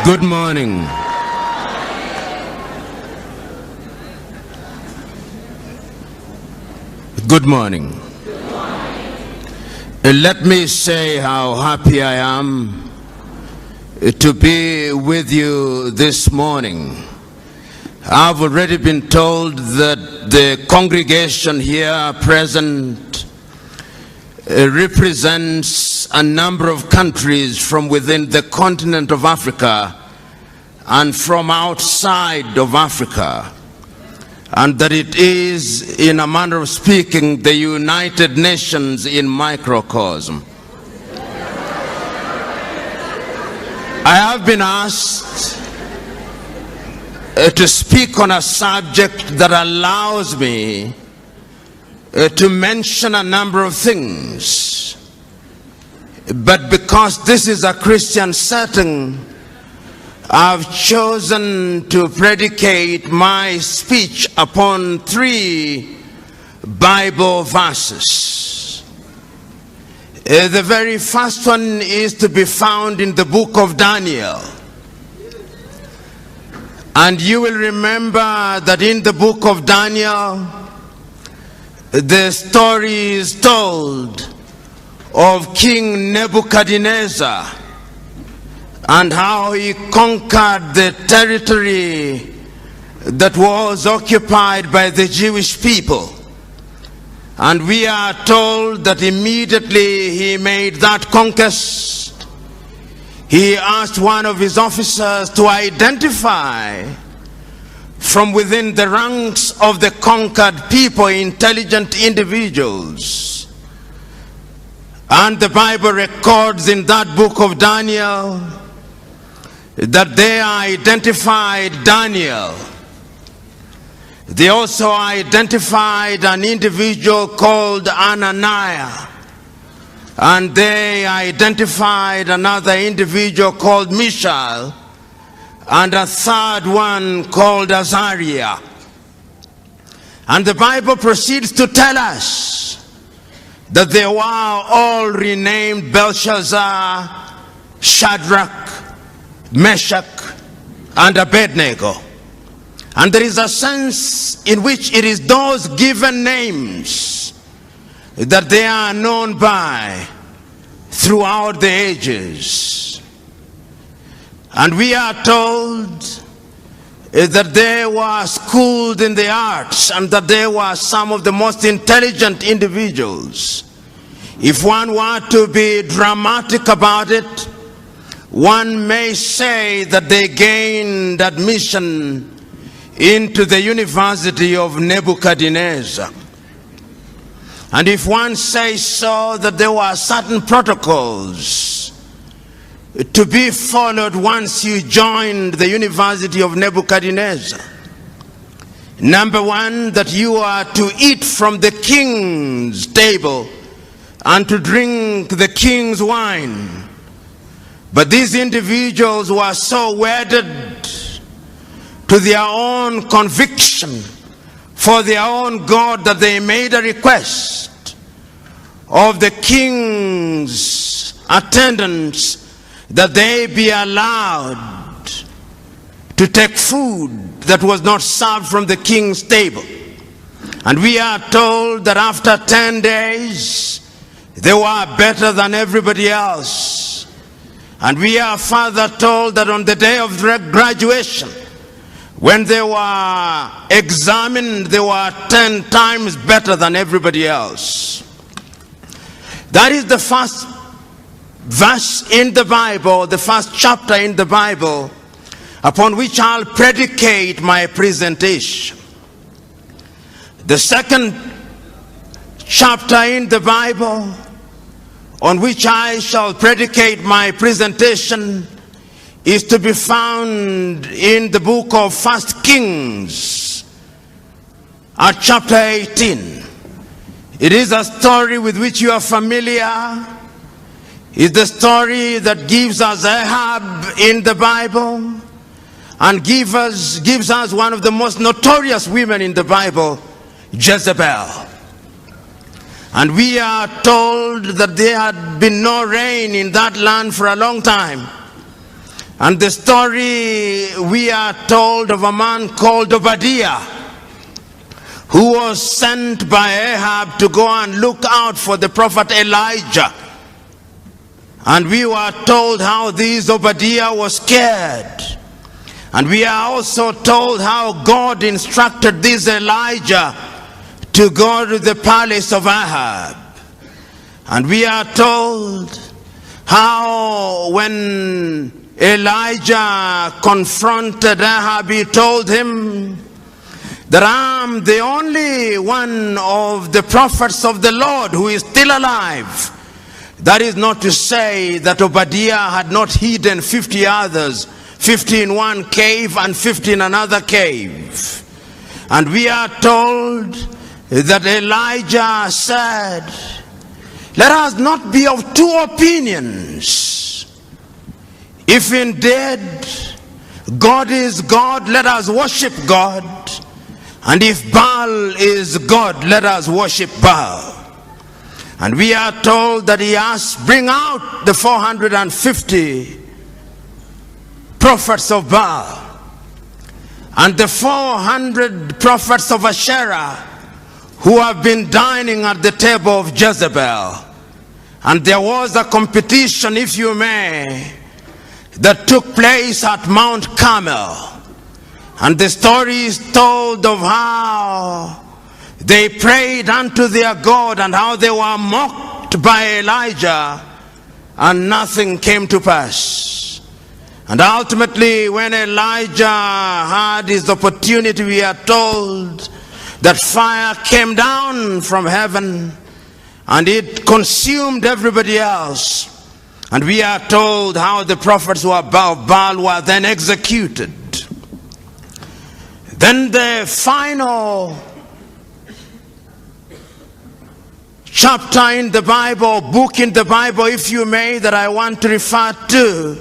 Good morning. Good morning. Let me say how happy I am to be with you this morning. I've already been told that the congregation here present represents a number of countries from within the continent of Africa and from outside of Africa, and that it is, in a manner of speaking, the United Nations in microcosm. I have been asked to speak on a subject that allows me to mention a number of things, but because this is a Christian setting, I've chosen to predicate my speech upon 3 Bible verses. The very first one is to be found in the book of Daniel. And you will remember that in the book of Daniel, the story is told of King Nebuchadnezzar and how he conquered the territory that was occupied by the Jewish people. And we are told that immediately he made that conquest, he asked one of his officers to identify from within the ranks of the conquered people intelligent individuals. And the Bible records in that book of Daniel that they identified Daniel. They also identified an individual called Ananias, and they identified another individual called Mishael, and a third one called Azariah. And the Bible proceeds to tell us that they were all renamed Belshazzar, Shadrach, Meshach, and Abednego. And there is a sense in which it is those given names that they are known by throughout the ages. And we are told that they were schooled in the arts and that they were some of the most intelligent individuals. If one were to be dramatic about it, one may say that they gained admission into the University of Nebuchadnezzar. And if one says so, that there were certain protocols to be followed once you joined the University of Nebuchadnezzar. Number 1, that you are to eat from the king's table and to drink the king's wine. But these individuals were so wedded to their own conviction for their own God that they made a request of the king's attendants that they be allowed to take food that was not served from the king's table. And we are told that after 10 days, they were better than everybody else. And we are further told that on the day of graduation, when they were examined, they were 10 times better than everybody else. That is the first verse in the Bible, the first chapter in the Bible, upon which I'll predicate my presentation. The second chapter in the Bible on which I shall predicate my presentation is to be found in the book of 1 Kings at chapter 18. It is a story with which you are familiar. It's the story that gives us Ahab in the Bible and gives us one of the most notorious women in the Bible, Jezebel. And we are told that there had been no rain in that land for a long time. And the story we are told of a man called Obadiah, who was sent by Ahab to go and look out for the prophet Elijah. And we were told how this Obadiah was scared. And we are also told how God instructed this Elijah to go to the palace of Ahab. And we are told how when Elijah confronted Ahab, he told him that I'm the only one of the prophets of the Lord who is still alive. That is not to say that Obadiah had not hidden 50 others, 50 in one cave and 50 in another cave. And we are told that Elijah said, let us not be of two opinions. If indeed God is God, let us worship God. And if Baal is God, let us worship Baal. And we are told that he asked, bring out the 450 prophets of Baal and the 400 prophets of Asherah who have been dining at the table of Jezebel. And there was a competition, if you may, that took place at Mount Carmel. And the story is told of how they prayed unto their God and how they were mocked by Elijah and nothing came to pass. And ultimately, when Elijah had his opportunity, we are told that fire came down from heaven and it consumed everybody else. And we are told how the prophets who of Baal were then executed. Then the final chapter in the Bible, book in the Bible, if you may, that I want to refer to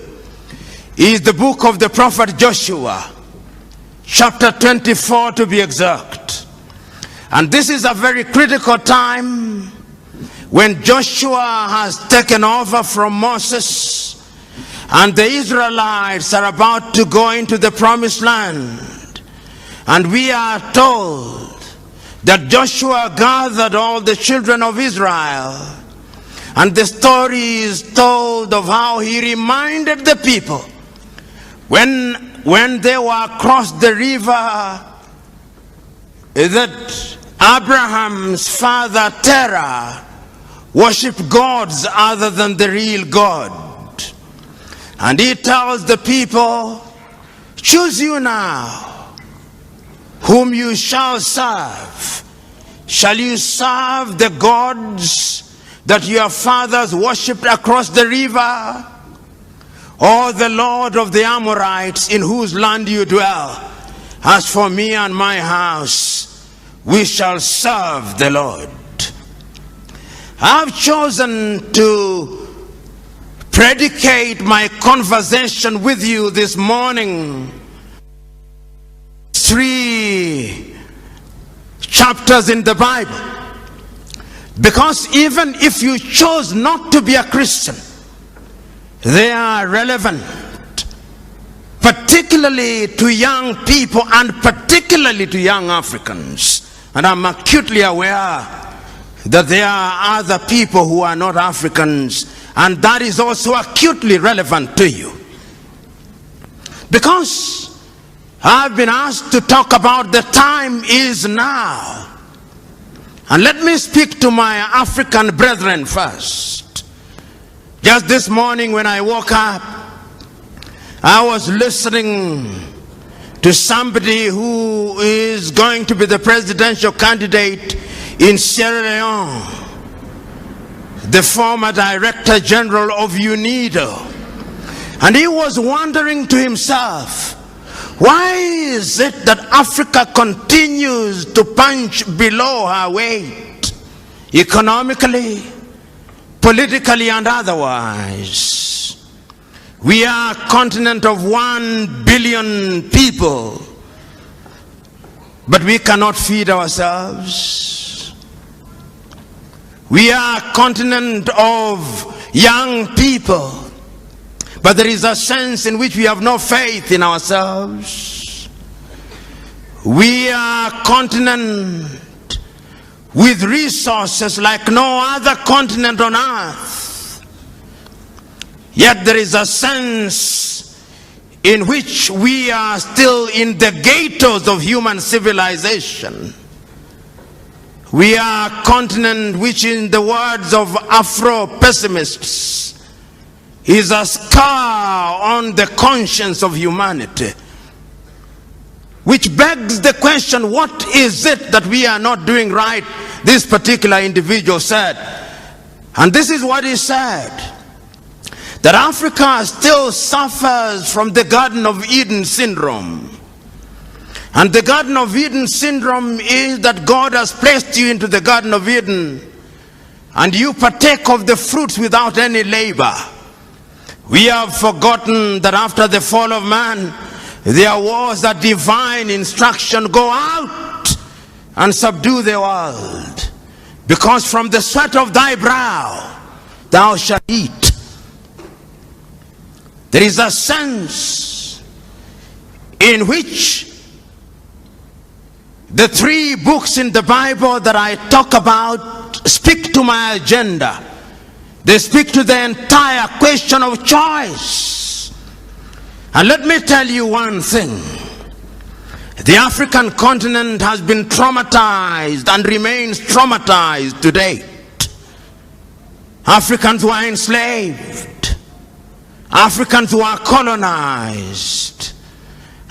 is the book of the prophet Joshua, chapter 24 to be exact. And this is a very critical time when Joshua has taken over from Moses and the Israelites are about to go into the promised land. And we are told that Joshua gathered all the children of Israel, and the story is told of how he reminded the people when they were across the river that Abraham's father Terah worshipped gods other than the real God. And he tells the people, choose you now whom you shall serve. Shall you serve the gods that your fathers worshipped across the river, or the Lord of the Amorites in whose land you dwell? As for me and my house, we shall serve the Lord. I've chosen to predicate my conversation with you this morning 3 chapters in the Bible, because even if you chose not to be a Christian, they are relevant, particularly to young people and particularly to young Africans. And I'm acutely aware that there are other people who are not Africans, and that is also acutely relevant to you, because I've been asked to talk about the time is now. And let me speak to my African brethren first. Just this morning when I woke up, I was listening to somebody who is going to be the presidential candidate in Sierra Leone, the former Director General of UNIDO. And he was wondering to himself, why is it that Africa continues to punch below her weight, economically, politically, and otherwise? We are a continent of 1 billion people, but we cannot feed ourselves. We are a continent of young people, but there is a sense in which we have no faith in ourselves. We are a continent with resources like no other continent on earth. Yet there is a sense in which we are still in the ghettos of human civilization. We are a continent which, in the words of Afro-pessimists, is a scar on the conscience of humanity. Which begs the question, what is it that we are not doing right? This particular individual said, and this is what he said, that Africa still suffers from the Garden of Eden syndrome. And the Garden of Eden syndrome is that God has placed you into the Garden of Eden and you partake of the fruits without any labor. We have forgotten that after the fall of man, there was a divine instruction: go out and subdue the world, because from the sweat of thy brow thou shalt eat. There is a sense in which the 3 books in the Bible that I talk about speak to my agenda. They speak to the entire question of choice. And let me tell you one thing. The African continent has been traumatized and remains traumatized to date. Africans were enslaved. Africans were colonized.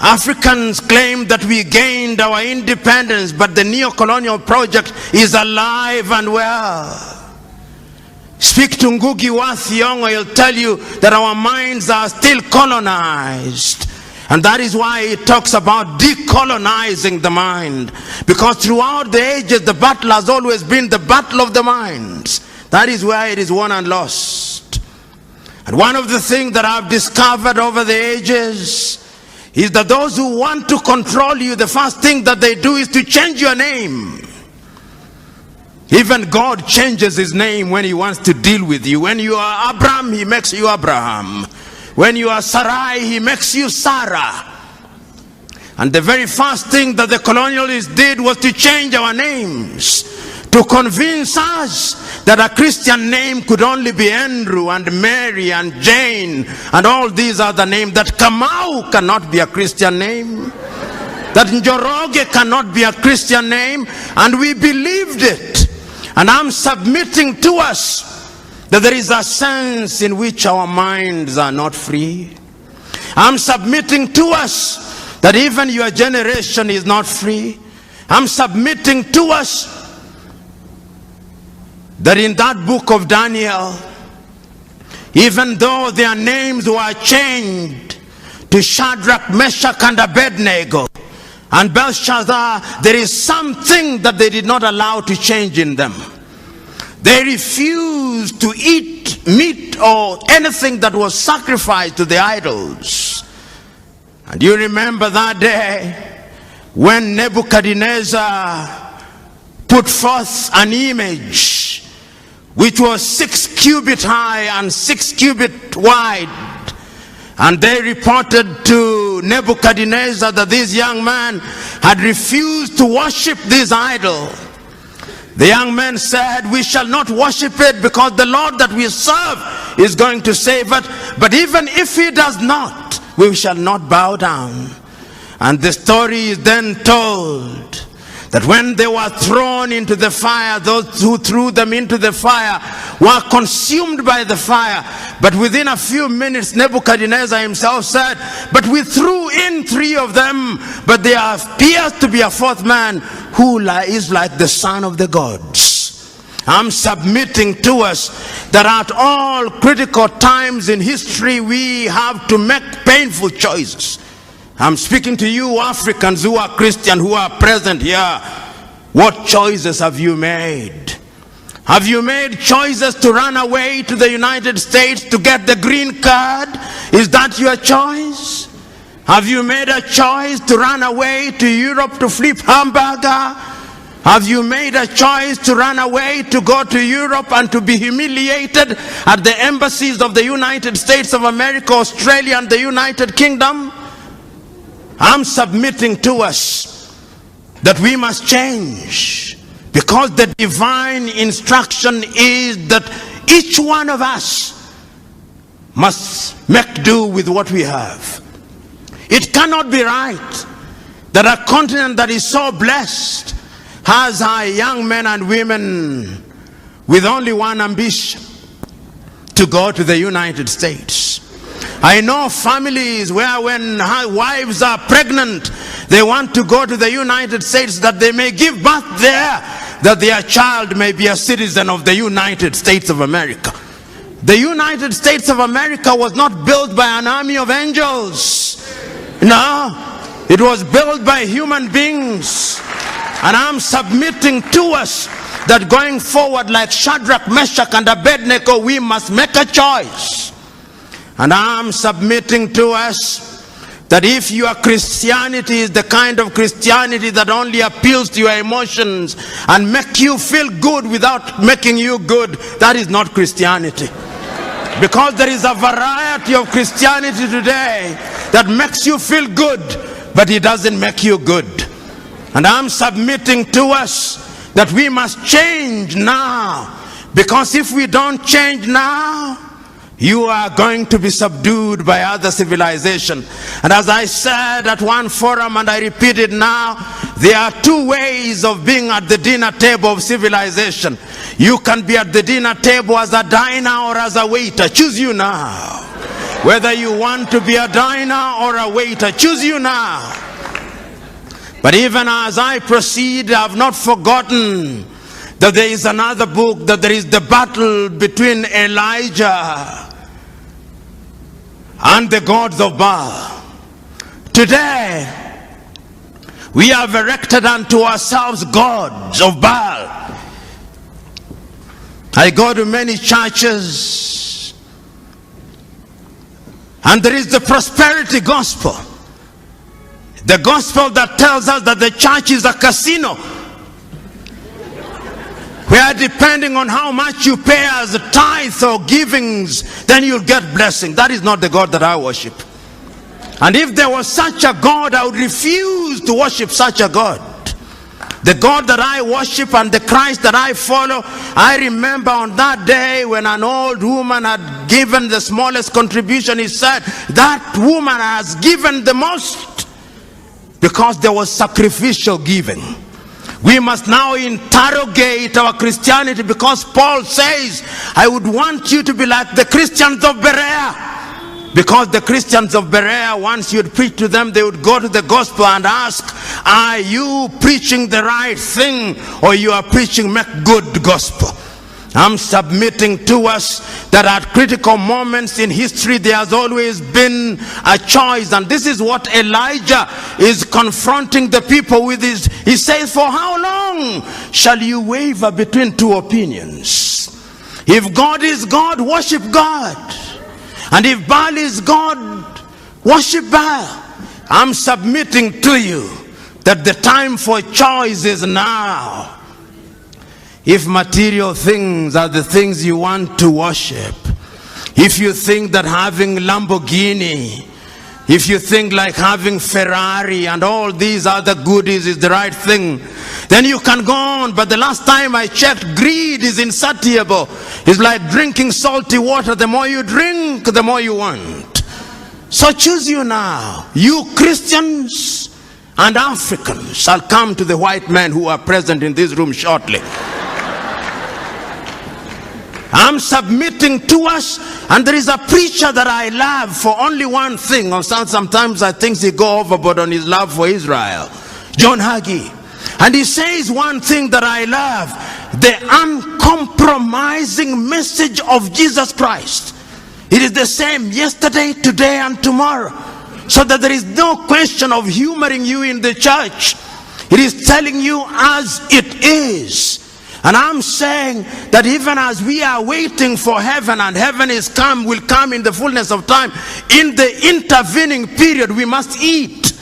Africans claim that we gained our independence, but the neo-colonial project is alive and well. Speak to Ngugi wa Thiong'o, he'll tell you that our minds are still colonized. And that is why he talks about decolonizing the mind. Because throughout the ages, the battle has always been the battle of the minds. That is why it is won and lost. And one of the things that I've discovered over the ages is that those who want to control you, the first thing that they do is to change your name. Even God changes his name when he wants to deal with you. When you are Abraham, he makes you Abraham. When you are Sarai, he makes you Sarah. And the very first thing that the colonialists did was to change our names, to convince us that a Christian name could only be Andrew and Mary and Jane and all these other names, that Kamau cannot be a Christian name, that Njoroge cannot be a Christian name, and we believed it. And I'm submitting to us that there is a sense in which our minds are not free. I'm submitting to us that even your generation is not free. I'm submitting to us that in that book of Daniel, even though their names were changed to Shadrach, Meshach, and Abednego, and Belshazzar, there is something that they did not allow to change in them. They refused to eat meat or anything that was sacrificed to the idols. And you remember that day when Nebuchadnezzar put forth an image which was 6 cubits high and 6 cubits wide. And they reported to Nebuchadnezzar that this young man had refused to worship this idol. The young man said, we shall not worship it because the Lord that we serve is going to save it. But even if he does not, we shall not bow down. And the story is then told that when they were thrown into the fire, those who threw them into the fire were consumed by the fire. But within a few minutes, Nebuchadnezzar himself said, but we threw in 3 of them, but there appears to be a 4th man who is like the son of the gods. I'm submitting to us that at all critical times in history, we have to make painful choices. I'm speaking to you Africans who are Christian, who are present here. What choices have you made? Have you made choices to run away to the United States to get the green card? Is that your choice? Have you made a choice to run away to Europe to flip hamburger? Have you made a choice to run away, to go to Europe and to be humiliated at the embassies of the United States of America, Australia, and the United Kingdom? I'm submitting to us that we must change, because the divine instruction is that each one of us must make do with what we have. It cannot be right that a continent that is so blessed has our young men and women with only one ambition: to go to the United States. I know families where when wives are pregnant, they want to go to the United States that they may give birth there, that their child may be a citizen of the United States of America. The United States of America was not built by an army of angels. No, it was built by human beings. And I'm submitting to us that going forward, like Shadrach, Meshach, and Abednego, we must make a choice. And I'm submitting to us that if your Christianity is the kind of Christianity that only appeals to your emotions and make you feel good without making you good, that is not Christianity. Because there is a variety of Christianity today that makes you feel good, but it doesn't make you good. And I'm submitting to us that we must change now, because if we don't change now, you are going to be subdued by other civilization. And as I said at one forum, and I repeat it now, there are two ways of being at the dinner table of civilization. You can be at the dinner table as a diner or as a waiter. Choose you now. Whether you want to be a diner or a waiter, choose you now. But even as I proceed, I have not forgotten that there is another book, that there is the battle between Elijah and the gods of Baal. Today, we have erected unto ourselves gods of Baal. I go to many churches, and there is the prosperity gospel. The gospel that tells us that the church is a casino, where depending on how much you pay as a tithe or givings, then you'll get blessing. That is not the God that I worship. And if there was such a God, I would refuse to worship such a God. The God that I worship and the Christ that I follow, I remember on that day when an old woman had given the smallest contribution, he said, that woman has given the most, because there was sacrificial giving. We must now interrogate our Christianity, because Paul says, I would want you to be like the Christians of Berea. Because the Christians of Berea, once you'd preach to them, they would go to the gospel and ask, are you preaching the right thing, or you are preaching make good gospel? I'm submitting to us that at critical moments in history, there has always been a choice. And this is what Elijah is confronting the people with. He says, for how long shall you waver between two opinions? If God is God, worship God. And if Baal is God, worship Baal. I'm submitting to you that the time for choice is now. If material things are the things you want to worship, if you think that having Lamborghini, if you think like having Ferrari and all these other goodies is the right thing, then you can go on. But the last time I checked, greed is insatiable. It's like drinking salty water. The more you drink, the more you want. So choose you now. You Christians and Africans shall come to the white men who are present in this room shortly. I'm submitting to us, and there is a preacher that I love for only one thing. Sometimes I think he go overboard on his love for Israel, John Hagee. And he says one thing that I love: the uncompromising message of Jesus Christ. It is the same yesterday, today, and tomorrow. So that there is no question of humoring you in the church. It is telling you as it is. And I'm saying that even as we are waiting for heaven, and heaven will come in the fullness of time, in the intervening period we must eat.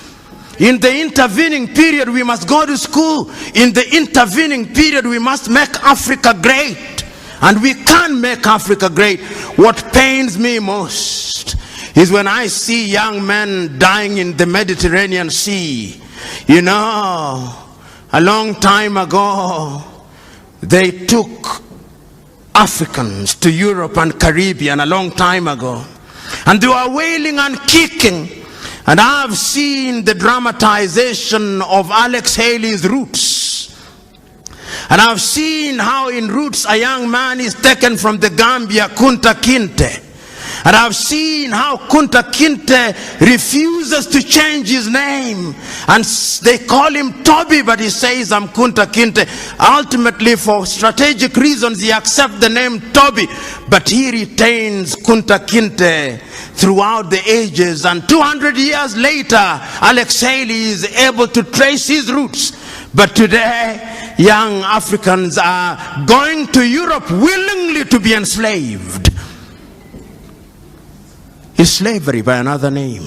In the intervening period, we must go to school. In the intervening period, we must make Africa great. And we can make Africa great. What pains me most is when I see young men dying in the Mediterranean Sea. You know, a long time ago, they took Africans to Europe and Caribbean a long time ago. And they were wailing and kicking. And I've seen the dramatization of Alex Haley's Roots. And I've seen how in Roots a young man is taken from the Gambia, Kunta Kinte. And I've seen how Kunta Kinte refuses to change his name. And they call him Toby, but he says, I'm Kunta Kinte. Ultimately, for strategic reasons, he accepts the name Toby. But he retains Kunta Kinte throughout the ages. And 200 years later, Alex Haley is able to trace his roots. But today, young Africans are going to Europe willingly to be enslaved. It's slavery by another name.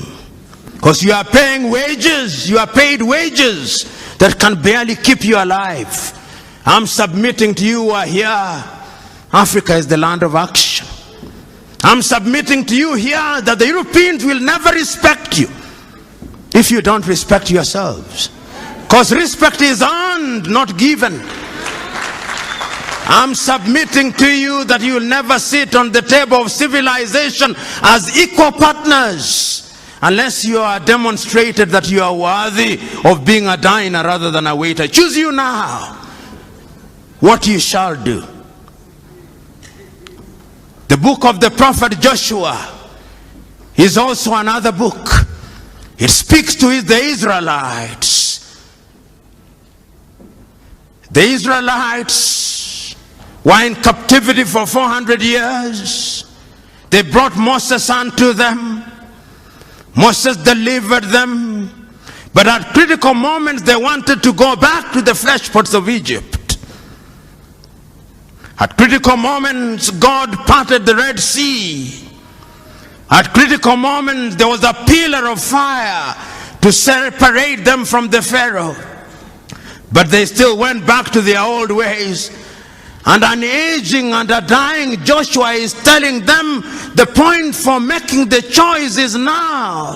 Because you are paying wages, you are paid wages that can barely keep you alive. I'm submitting to you who are here. Africa is the land of action. I'm submitting to you here that the Europeans will never respect you if you don't respect yourselves. Because respect is earned, not given. I'm submitting to you that you will never sit on the table of civilization as equal partners unless you are demonstrated that you are worthy of being a diner rather than a waiter. Choose you now what you shall do. The book of the prophet Joshua is also another book. It speaks to the Israelites. The Israelites were in captivity for 400 years. They brought Moses unto them. Moses delivered them. But at critical moments, they wanted to go back to the flesh pots of Egypt. At critical moments, God parted the Red Sea. At critical moments, there was a pillar of fire to separate them from the Pharaoh. But they still went back to their old ways. And an aging and a dying Joshua is telling them the point for making the choice is now.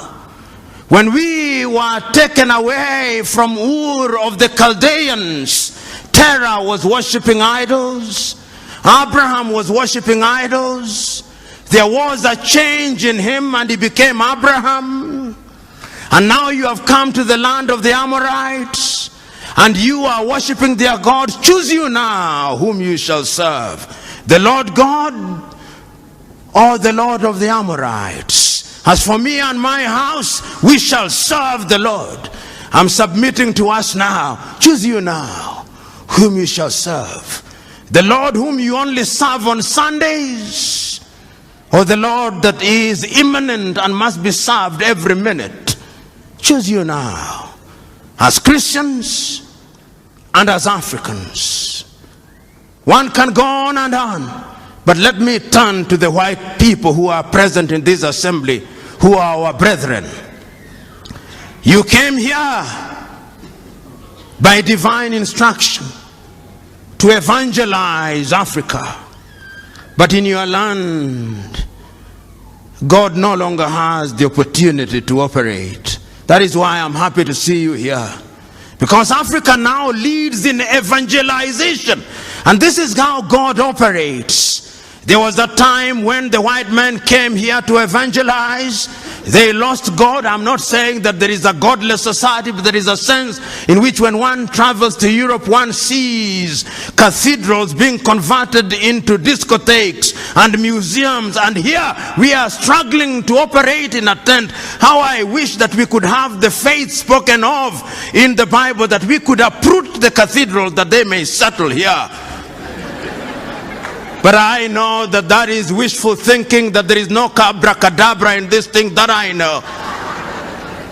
When we were taken away from Ur of the Chaldeans, Terah was worshipping idols. Abraham was worshipping idols. There was a change in him and he became Abraham. And now you have come to the land of the Amorites and you are worshipping their gods. Choose you now whom you shall serve, the Lord God or the Lord of the Amorites. As for me and my house, we shall serve the Lord. I'm submitting to us now. Choose you now whom you shall serve, the Lord whom you only serve on Sundays, or the Lord that is immanent and must be served every minute. Choose you now, as Christians and as Africans. One can go on and on, but let me turn to the white people who are present in this assembly, who are our brethren. You came here by divine instruction to evangelize Africa. But in your land, God no longer has the opportunity to operate. That is why I'm happy to see you here. Because Africa now leads in evangelization. And this is how God operates. There was a time when the white men came here to evangelize. They lost God. I'm not saying that there is a godless society, but there is a sense in which when one travels to Europe, one sees cathedrals being converted into discotheques and museums. And here we are struggling to operate in a tent. How I wish that we could have the faith spoken of in the Bible, that we could uproot the cathedrals that they may settle here. But I know that that is wishful thinking, that there is no abracadabra in this thing, that I know.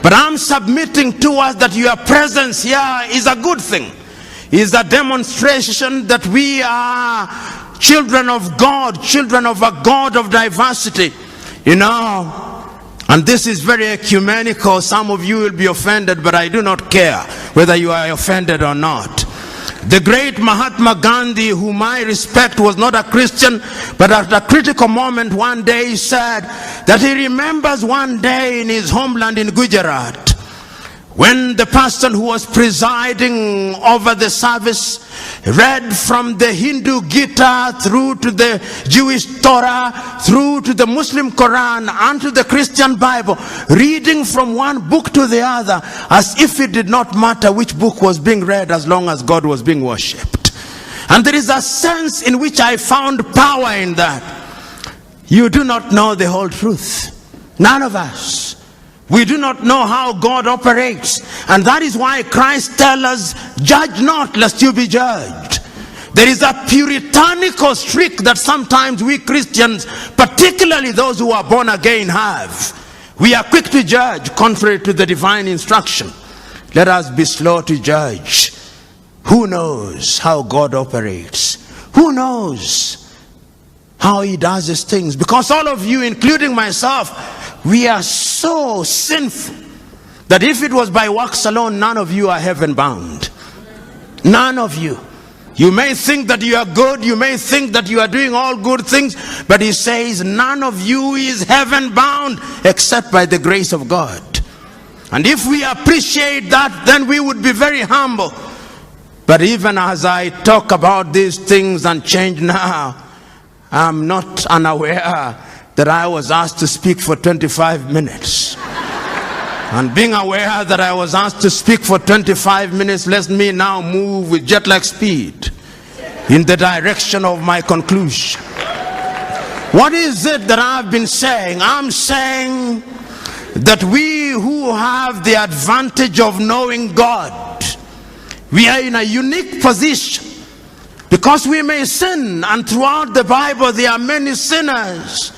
But I'm submitting to us that your presence here is a good thing. Is a demonstration that we are children of God, children of a God of diversity. You know, And this is very ecumenical. Some of you will be offended, but I do not care whether you are offended or not. The great Mahatma Gandhi, whom I respect, was not a Christian, but at a critical moment one day he said that he remembers one day in his homeland in Gujarat, when the person who was presiding over the service read from the Hindu Gita through to the Jewish Torah, through to the Muslim Quran and to the Christian Bible, reading from one book to the other as if it did not matter which book was being read as long as God was being worshipped. And there is a sense in which I found power in that. You do not know the whole truth. None of us. We do not know how God operates. And that is why Christ tells us, judge not lest you be judged. There is a puritanical streak that sometimes we Christians, particularly those who are born again, have. We are quick to judge contrary to the divine instruction. Let us be slow to judge. Who knows how God operates? Who knows how he does his things? Because all of you, including myself, we are so sinful that if it was by works alone, none of you are heaven bound. None of you. You may think that you are good, you may think that you are doing all good things, but he says none of you is heaven bound except by the grace of God. And if we appreciate that, then we would be very humble. But even as I talk about these things and change now, I'm not unaware that I was asked to speak for 25 minutes. And being aware that I was asked to speak for 25 minutes lets me now move with jet-lag speed in the direction of my conclusion. What is it that I've been saying? I'm saying that we who have the advantage of knowing God, we are in a unique position because we may sin, and throughout the Bible there are many sinners.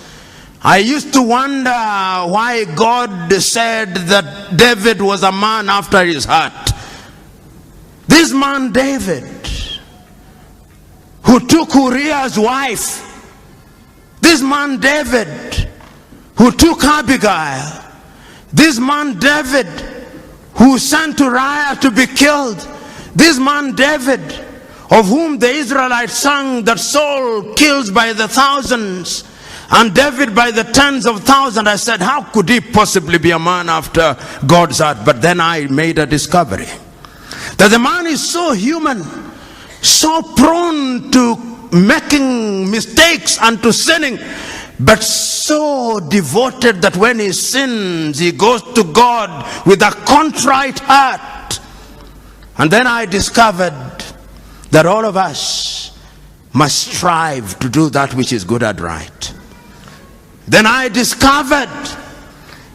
I used to wonder why God said that David was a man after his heart. This man David, who took Uriah's wife, this man David, who took Abigail, this man David, who sent Uriah to be killed, this man David, of whom the Israelites sang that Saul kills by the thousands, and David by the tens of thousands. I said, how could he possibly be a man after God's heart? But then I made a discovery that the man is so human, so prone to making mistakes and to sinning, but so devoted that when he sins, he goes to God with a contrite heart. And then I discovered that all of us must strive to do that which is good and right. Then I discovered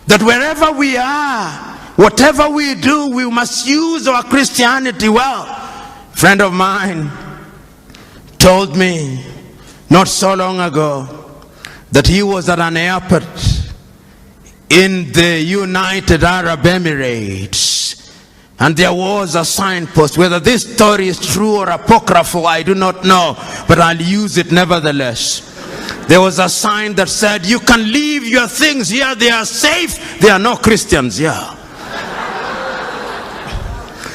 that wherever we are, whatever we do, we must use our Christianity well. A friend of mine told me not so long ago that he was at an airport in the United Arab Emirates, and there was a signpost. Whether this story is true or apocryphal, I do not know, but I'll use it nevertheless. There was a sign that said, you can leave your things here, they are safe, there are no Christians here.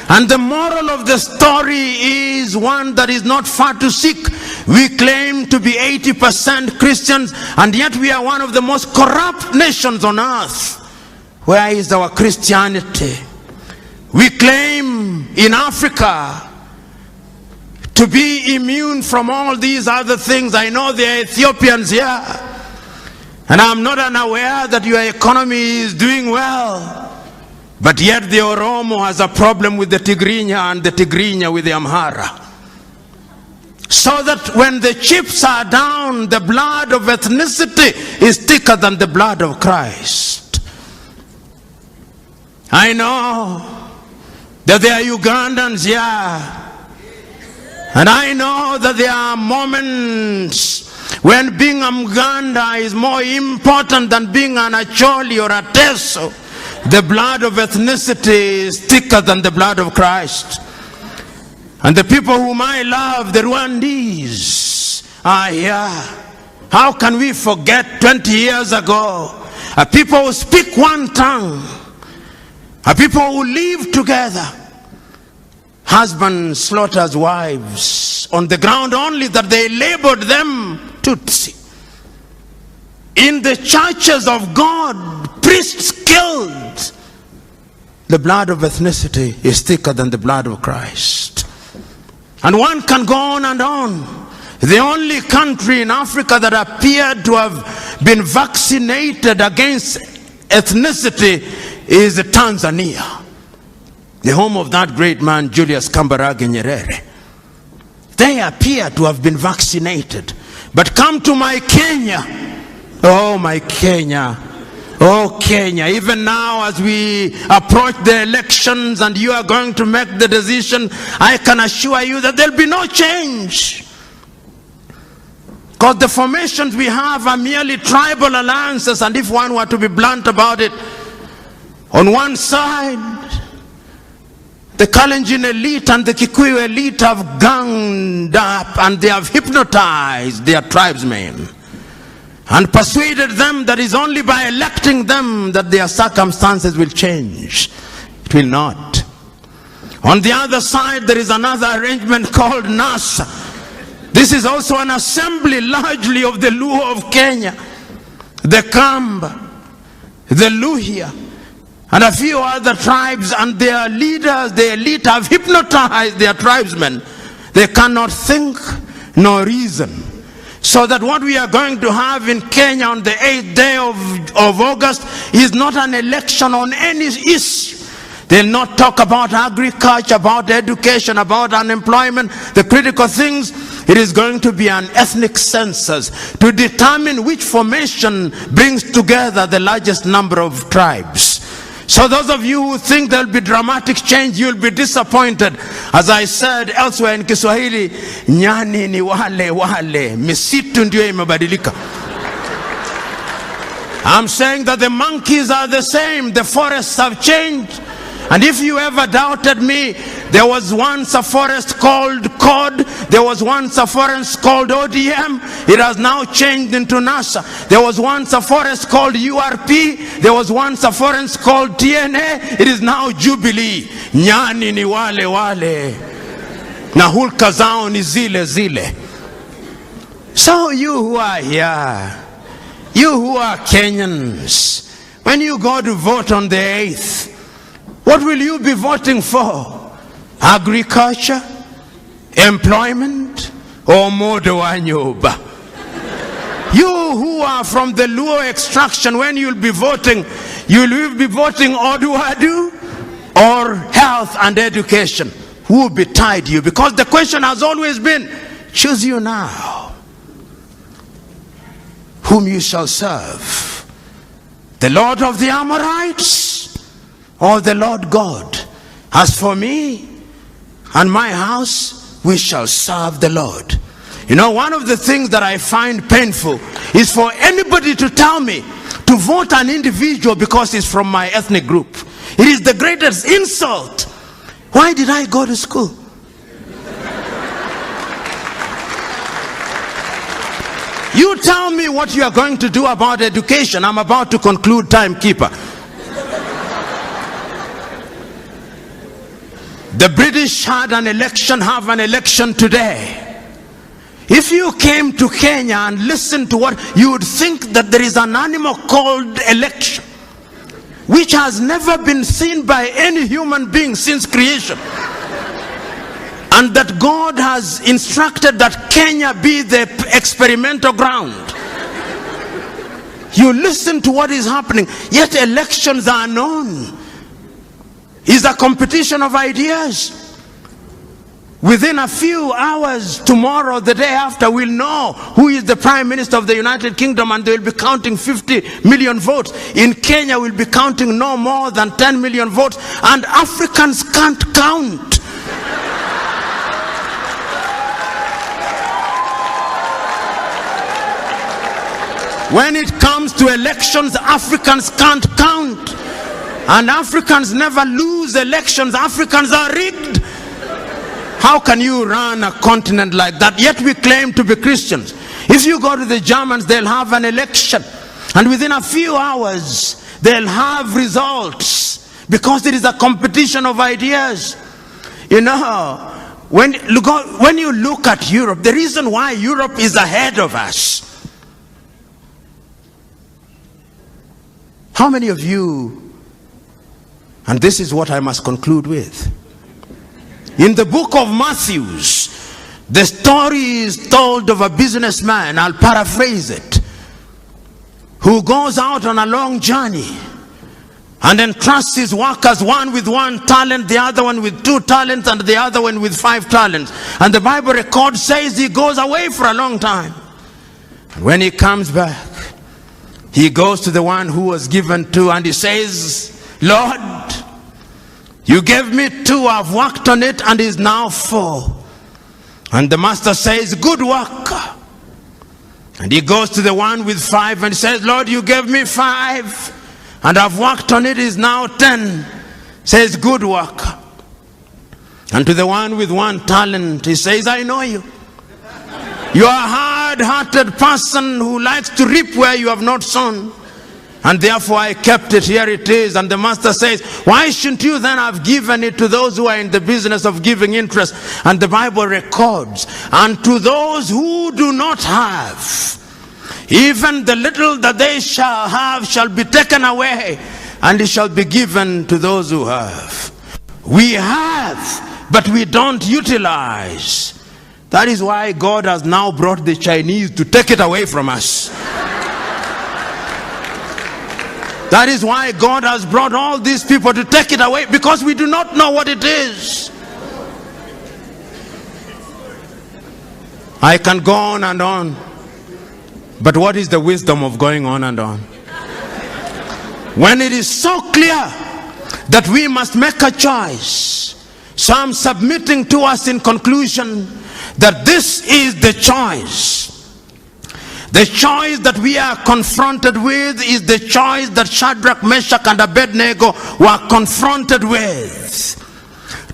And the moral of the story is one that is not far to seek. We claim to be 80% Christians, and yet we are one of the most corrupt nations on earth. Where is our Christianity? We claim in Africa to be immune from all these other things. I know there are Ethiopians here, and I'm not unaware that your economy is doing well, but yet the Oromo has a problem with the Tigrinya and the Tigrinya with the Amhara. So that when the chips are down, the blood of ethnicity is thicker than the blood of Christ. I know that there are Ugandans here, and I know that there are moments when being a Muganda is more important than being an Acholi or a Teso. The blood of ethnicity is thicker than the blood of Christ. And the people whom I love, the Rwandese, are here. How can we forget 20 years ago a people who speak one tongue, a people who live together. Husband slaughters wives on the ground only that they labored them Tutsi. In the churches of God, priests killed. The blood of ethnicity is thicker than the blood of Christ. And one can go on and on. The only country in Africa that appeared to have been vaccinated against ethnicity is Tanzania, the home of that great man Julius Kambarage Nyerere. They appear to have been vaccinated. But come to my Kenya. Oh, my Kenya. Oh, Kenya. Even now as we approach the elections and you are going to make the decision, I can assure you that there will be no change. Because the formations we have are merely tribal alliances, and if one were to be blunt about it, on one side, the Kalenjin elite and the Kikuyu elite have ganged up and they have hypnotized their tribesmen and persuaded them that it's only by electing them that their circumstances will change. It will not. On the other side, there is another arrangement called NASA. This is also an assembly largely of the Luo of Kenya, the Kamba, the Luhya, and a few other tribes, and their leaders, the elite, have hypnotized their tribesmen. They cannot think nor reason. So that what we are going to have in Kenya on the 8th day of August is not an election on any issue. They'll not talk about agriculture, about education, about unemployment, the critical things. It is going to be an ethnic census to determine which formation brings together the largest number of tribes. So those of you who think there will be dramatic change, you'll be disappointed. As I said elsewhere in Kiswahili, nyani ni wale, misitu ndio imebadilika. I'm saying that the monkeys are the same, the forests have changed. And if you ever doubted me, there was once a forest called COD, there was once a forest called ODM, it has now changed into NASA. There was once a forest called URP, there was once a forest called TNA, it is now Jubilee. Nyani ni wale, na hulka zao ni zile. So you who are here, you who are Kenyans, when you go to vote on the 8th, what will you be voting for? Agriculture, employment, or modo wa nyoba? You who are from the Luo extraction, when you'll be voting Oduadu or health and education. Who will betide you? Because the question has always been, choose you now whom you shall serve, the Lord of the Amorites or the Lord God. As for me and my house, we shall serve the Lord. You know, one of the things that I find painful is for anybody to tell me to vote an individual because he's from my ethnic group. It is the greatest insult. Why did I go to school? You tell me what you are going to do about education. I'm about to conclude, timekeeper. The British had an election, have an election today. If you came to Kenya and listened to what, you would think that there is an animal called election, which has never been seen by any human being since creation. And that God has instructed that Kenya be the experimental ground. You listen to what is happening, yet elections are known. Is a competition of ideas. Within a few hours, tomorrow, the day after, we'll know who is the Prime Minister of the United Kingdom, and they'll be counting 50 million votes. In Kenya, we'll be counting no more than 10 million votes, and Africans can't count. When it comes to elections, Africans can't count. And Africans never lose elections. Africans are rigged. How can you run a continent like that? Yet we claim to be Christians. If you go to the Germans, they'll have an election. And within a few hours, they'll have results, because it is a competition of ideas. You know, when you look at Europe, the reason why Europe is ahead of us. How many of you, and this is what I must conclude with. In the book of Matthew, the story is told of a businessman, I'll paraphrase it, who goes out on a long journey and entrusts his workers, one with 1 talent, the other one with 2 talents, and the other one with 5 talents. And the Bible record says he goes away for a long time. And when he comes back, he goes to the one who was given 2, and he says, Lord, you gave me 2, I've worked on it, and is now 4. And the master says, good work. And he goes to the one with 5 and says, Lord, you gave me 5, and I've worked on it, is now 10. Says, good work. And to the one with 1 talent, he says, I know you. You are a hard-hearted person who likes to reap where you have not sown. And therefore I kept it, here it is. And the master says, why shouldn't you then have given it to those who are in the business of giving interest? And the Bible records, and to those who do not have, even the little that they shall have shall be taken away, and it shall be given to those who have. We have, but we don't utilize. That is why God has now brought the Chinese to take it away from us. That is why God has brought all these people to take it away, because we do not know what it is. I can go on and on, but what is the wisdom of going on and on? When it is so clear that we must make a choice. So I'm submitting to us in conclusion that this is the choice. The choice that we are confronted with is the choice that Shadrach, Meshach, and Abednego were confronted with.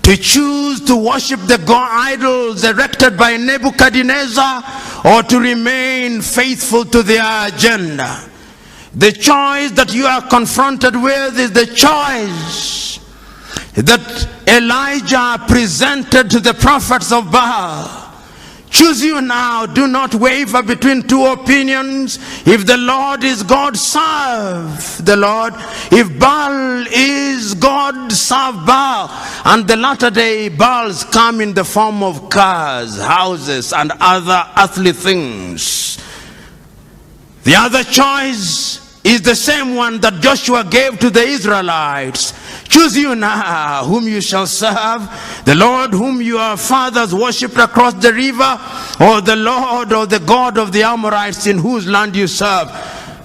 To choose to worship the god idols erected by Nebuchadnezzar, or to remain faithful to their agenda. The choice that you are confronted with is the choice that Elijah presented to the prophets of Baal. Choose you now. Do not waver between 2 opinions. If the Lord is God, serve the Lord. If Baal is God, serve Baal. And the latter day Baals come in the form of cars, houses, and other earthly things. The other choice is the same one that Joshua gave to the Israelites. Choose you now whom you shall serve, the Lord whom your fathers worshipped across the river, or the Lord or the God of the Amorites in whose land you serve.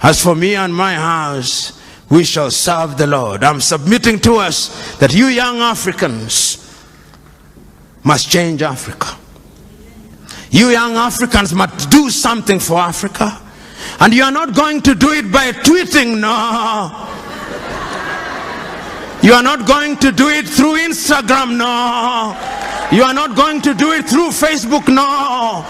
As for me and my house, we shall serve the Lord. I'm submitting to us that you young Africans must change Africa. You young Africans must do something for Africa. And you are not going to do it by tweeting, no. You are not going to do it through Instagram, no. You are not going to do it through Facebook, no.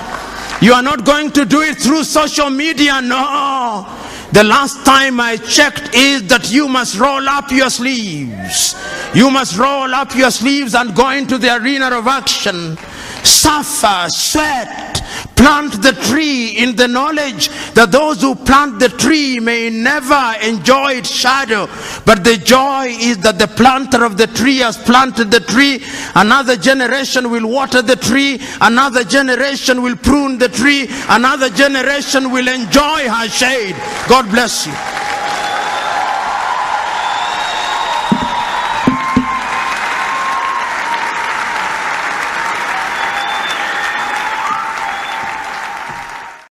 You are not going to do it through social media, no. The last time I checked is that you must roll up your sleeves. You must roll up your sleeves and go into the arena of action. Suffer, sweat, plant the tree in the knowledge that those who plant the tree may never enjoy its shadow, but the joy is that the planter of the tree has planted the tree. Another generation will water the tree, another generation will prune the tree, another generation will enjoy her shade. God bless you.